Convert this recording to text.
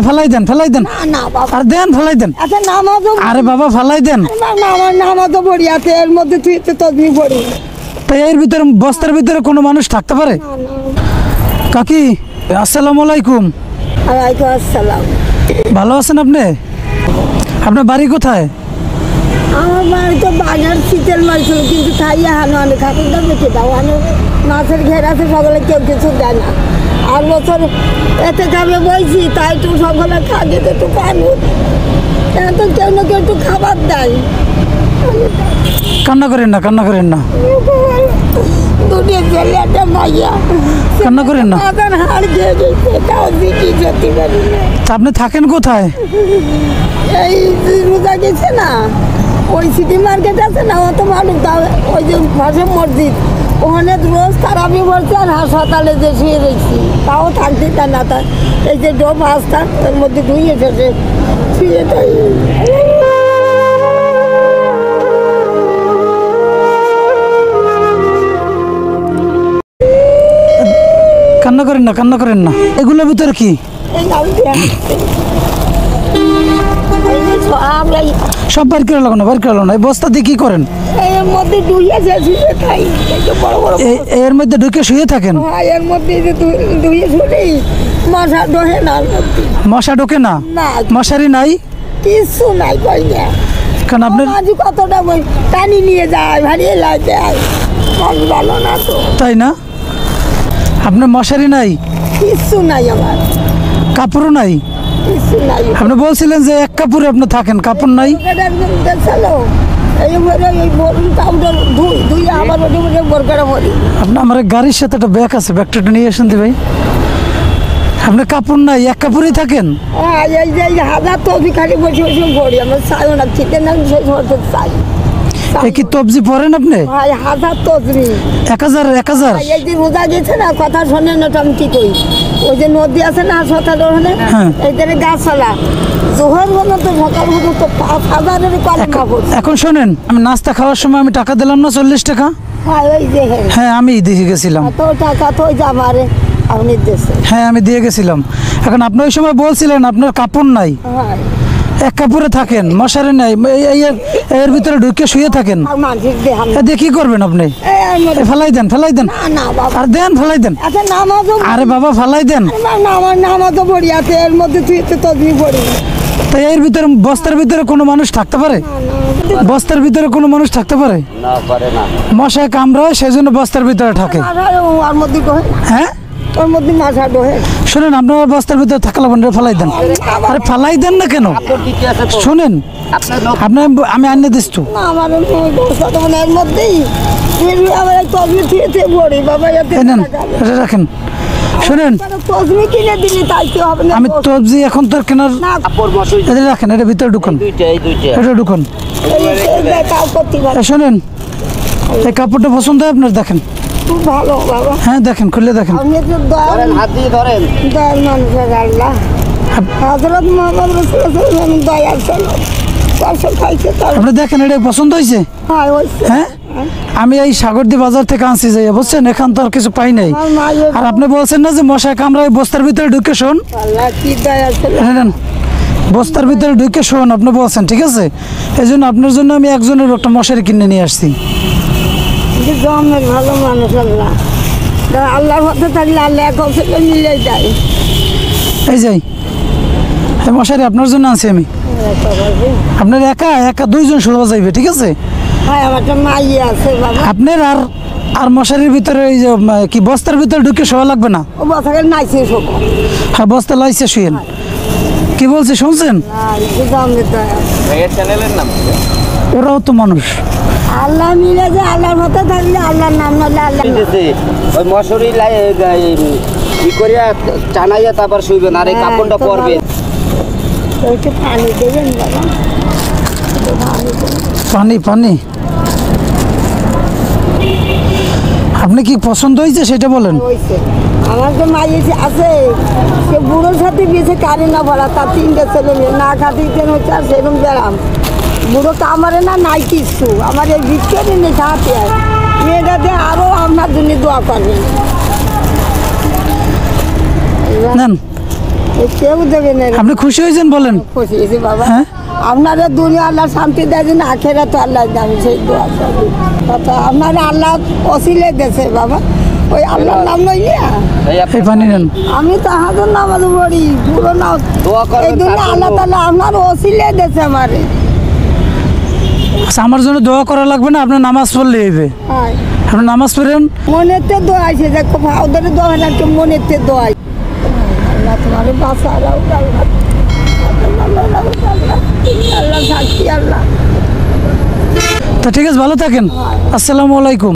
ফেলাই দেন ফেলাই দেন না বাবা আর দেন ফেলাই দেন আচ্ছা নামাজও আরে বাবা ফেলাই দেন আমার নামাজও পড়ি আছে এর মধ্যে তুই তো তসবি পড়ি তাই এর ভিতরে বস্তার ভিতরে কোনো মানুষ থাকতে পারে কাকি আসসালামু আলাইকুম ওয়ালাইকুম আসসালাম ভালো আছেন আপনি আপনার বাড়ি কোথায় আমার বাড়ি তো বাজার শীতেল মাছ ছিল কিন্তু খাইয়া হানো আনে খাতুনটা বেঁচে দাও আনো মাছের ঘের আছে সকলে কেউ কিছু দেয় না আর বছর এতে খাবে বইছি তাই তো সকলে খাবে একটু পানি তো কেউ না কেউ একটু খাবার দেয় কান্না করেন না কান্না করেন না দুনিয়া ছেলে একটা মাইয়া কান্না করেন না আদান হাড় খেয়ে গেছে তাও দিদি যেতে পারি না তা আপনি থাকেন কোথায় এই রোজা গেছে না ওই সিটি মার্কেট আছে না অত মানুষ তাও ওই যে পাশে মসজিদ ওখানে রোজ তারাবি বলছে আর হাসপাতালে যে শুয়ে রয়েছি তাও থাকতে চায় না তার এই যে ডোব হাসতা তার মধ্যে ধুয়ে এসেছে শুয়ে তাই কান্না করেন না কান্না করেন না এগুলোর ভিতরে কি এই আমরা সব বাইর করে লাগানো বাইর করে লাগানো এই বস্তা দিয়ে কি করেন এর মধ্যে ধুয়ে শুয়ে খাই এই যে বড় বড় এর মধ্যে ঢুকে শুয়ে থাকেন এর মধ্যে যে ধুয়ে শুনেই মশা ডোহে না মশা ঢোকে না না মশারি নাই কিছু নাই কই না কারণ আপনার আজ কতটা বই টানি নিয়ে যায় ভারিয়ে লাগে ভালো না তো তাই না আপনার মশারি নাই কিছু নাই আমার কাপড়ও নাই কিছু নাই আপনি বলছিলেন যে এক কাপড়ে আপনি থাকেন কাপড় নাই একদম দেখলো এই বরুন কাউন্টার ধুই আবার ওটা বোরকাটা ভরি আপনার আমার গাড়ির সাথে একটা ব্যাগ আছে ব্যাগটা একটু নিয়ে আসেন দি ভাই আপনার কাপড় নাই এক কাপড়েই থাকেন এই যে হাজার তবি খালি বসে বসে ভরি আমার চাইও না খেতে না সেই ধরতে চাই এ কি তবজি পরেন আপনি ভাই হাজার তবরি 1000 এই যে রোজা গেছে না কথা শোনে না আমি কি কই ওই যে নদী আছে না হাসপাতাল ওখানে হ্যাঁ। এইখানে গাছপালা জোহর হলো তো সকাল হলো তো 5000-এর কম কাপড় এখন শোনেন আমি নাস্তা খাওয়ার সময় আমি টাকা দিলাম না 40 টাকা হ্যাঁ ওই যে হ্যাঁ আমি দিয়ে গেছিলাম এত টাকা তো ওই যে আমারে আপনি দেশে হ্যাঁ আমি দিয়ে গেছিলাম এখন আপনি ওই সময় বলছিলেন আপনার কাপড় নাই হ্যাঁ এক কাপড়ে থাকেন মশারি নাই এর ভিতরে ঢুকে শুয়ে থাকেন আর মানুষের দেহাম দিয়ে কি করবেন আপনি ফেলাই দেন ফেলাই দেন না বাবা আর দেন ফেলাই দেন আচ্ছা নামাজও আরে বাবা ফেলাই দেন আমার নামাজও পড়ি আছে এর মধ্যে তুই তো তসবি পড়ি তাই এর ভিতরে বস্তার ভিতরে কোনো মানুষ থাকতে পারে বস্তার ভিতরে কোনো মানুষ থাকতে পারে না পারে না মশায় কামড়ায় সেই জন্য বস্তার ভিতরে থাকে ওর মধ্যে ডোহে হ্যাঁ ওর মধ্যে মাথা ডোহে শোনেন আপনার বস্তার ভিতরে থাকলে ফেলাই দেন আরে ফেলাই দেন না কেন শোনেন আপনার আমি আনিয়ে দিস তো না আমার মানে এর মধ্যেই আমার তসবি থিয়েছে পড়ি বাবা এতে এই নেন এটা রাখেন শোনেন তসবি কিনে দিলি তাই কি হবে না আমি তবজি এখন তো কেনার না কাপড় মশুরি এটা রাখেন এটা ভিতরে ঢুকুন এই দুইটা এটা ঢুকুন এই কাউ করতে পারে এই শোনেন এই কাপড়টা পছন্দ হয় আপনার দেখেন খুব ভালো বাবা হ্যাঁ দেখেন খুলে দেখেন আপনি তো ধরেন হাত দিয়ে ধরেন দয়াল মানুষের আল্লাহ হযরত মুহাম্মদ রাসূলুল্লাহ আমি দয়াল ছিল কষ্ট খাইছে তার আপনি দেখেন এটা পছন্দ হয়েছে হ্যাঁ হইছে হ্যাঁ আমি এই সাগরদি বাজার থেকে আনছি যাই বুঝছেন এখান তো আর কিছু পাই নাই আমার মায়ের আর আপনি বলছেন না যে মশায় কামড়ায় বস্তার ভিতরে ঢুকে শোন আল্লাহ কি দয়াল ছিল নেন বস্তার ভিতরে ঢুকে শোন আপনি বলছেন ঠিক আছে এই জন্য আপনার জন্য আমি একজনের একটা মশারি কিনে নিয়ে আসছি যে জমের ভালো মানুষ আল্লাহ আল্লাহর হাতে থাকলে আল্লাহ এক অংশে মিলে যায় এই যাই এই মশারি আপনার জন্য আনছি আমি আপনার একা একা দুইজন শোয়া যাইবে ঠিক আছে হ্যাঁ আমার একটা মাই আছে বাবা আপনার আর মশারির ভিতরে এই যে কি বস্তার ভিতরে ঢুকে শোয়া লাগবে না ও বছরের নাইছে সব হ্যাঁ বস্তা লাইছে শুয়েন কি বলছে শুনছেন জমের দয়া ভাইয়ের চ্যানেলের নাম কি? ওরাও তো মানুষ আল্লাহ মিলে যে আল্লাহর হাতে থাকলে আল্লাহর নাম নালে আল্লাহ ঠিক আছে ওই মশুরি ই করিয়া টানাইয়া তারপর শুইবেন আর এই কাপড়টা পরবেন একটু পানি দেবেন বাবা পানি পানি আপনি কি পছন্দ হয়েছে সেটা বলেন হয়েছে আমার যে মাই আছে সে বুড়োর সাথে বিয়েছে কারে না ভরা তার 3টে ছেলে মেয়ে না খাতে হচ্ছে আর সেরকম বেড়াম বুড়ো তো আমারে না নাই কিছু আমার এই ভিক্ষে নেই খাওয়াতে হয় মেয়েটা দিয়ে আরও আপনার জন্য দোয়া করবেন নেন কেউ দেবে না। আপনি খুশি হয়েছেন বলেন? খুশি হয়েছি বাবা। হ্যাঁ। আপনারা দুনিয়া আল্লাহ শান্তি দেয় দিন, আখেরা তো আল্লাহ আমি সেই দোয়া করি। আপনারা আল্লাহ অসিলে দেশে বাবা, ওই আল্লাহর নাম লইয়া এই পানি নেন। আমি তো হাজার নামাজ পড়ি পুরো না, দোয়া করবেন এই জন্য তার জন্য। আল্লাহ তাআলা আপনার অসিলে দেশে আমারে। আচ্ছা, আমার জন্য দোয়া করা লাগবে না, আপনার নামাজ পড়লে হইবে। হয় আপনি নামাজ পড়েন। মনেতে দোয়া আছে, দেখো ওদের দোয়া হয় না, কি মনেতে দোয়া। আল্লাহ তোমার বাসা আল্লাহ সাক্ষী আল্লাহ। তা ঠিক আছে, ভালো থাকেন। আসসালামু আলাইকুম।